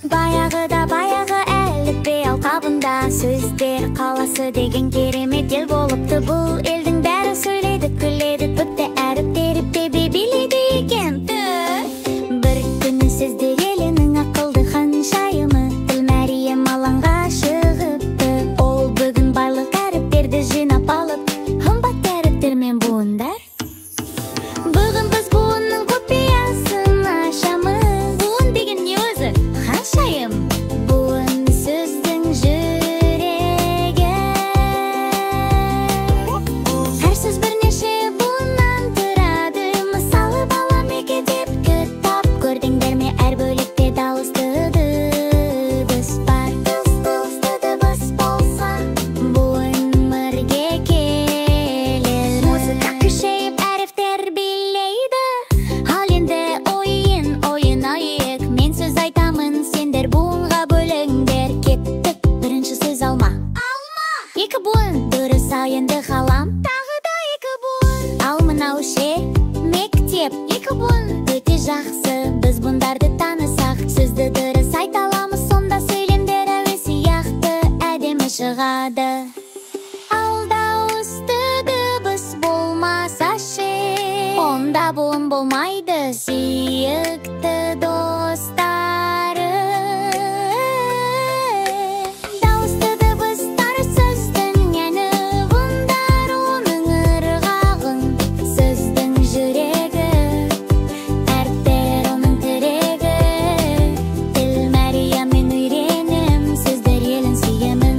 Баягыда баягы әліппе алқабында сөздер қаласы деген керемет ел болыпты. Бұл елдің бәрі сөйлейді, күледі, тіпті әріптері бебе билейді екен. Бір күні сіздер елінің ақылды ханшайымы Тілмәрием алаңға шығыпты. Ол бүгін барлық әріптерді жинап алып, қымбат әріптермен буындар. Бүгін біз буынның копиясын ашамыз. Буын деген не өзі? Ханшайым. Буын сөздің жүрегі. Әр сөз бірнеше буыннан тұрады. Мысалы балам еке деп кітап көрдіңдер ме? Әр бөлікте дауысты дыбыс бар. Дауысты дыбыс болса, буын бірге келер. Музыка күшейіп әріптер билейді. Ал енді ойын айық. Мен сөз айтамын, сендер буынға бөліңдер. Кеттік, бірінші сөз алма. Екі буын, дұрыс ал енді қалам. Тағы да екі буын. Ал мынау ше, мектеп. Екі буын, өте жақсы. Біз бұндарды танысақ, сөзді дұрыс айта аламыз. Сонда сөйлемдер әуе сияқты әдемі шығады. Ал дауысты дыбыс болмаса ше, онда буын болмайды. Сүйікті достары. Дауысты дыбыстар сөздің әні, бұндар оның ырғағын. Сөздің жүрегі, әріптер оның тірегі. Тілмәриеммен үйренім, сөздер елін сүйемін.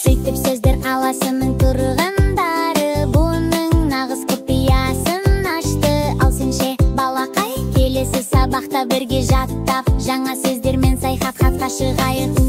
Сөйтіп сөздер аласының тұрғындары бұның нағыз копиясын ашты. Ал сен ше, балақай, келесі сабақта бірге жаттап, жаңа сөздермен саяхатқа шығайық.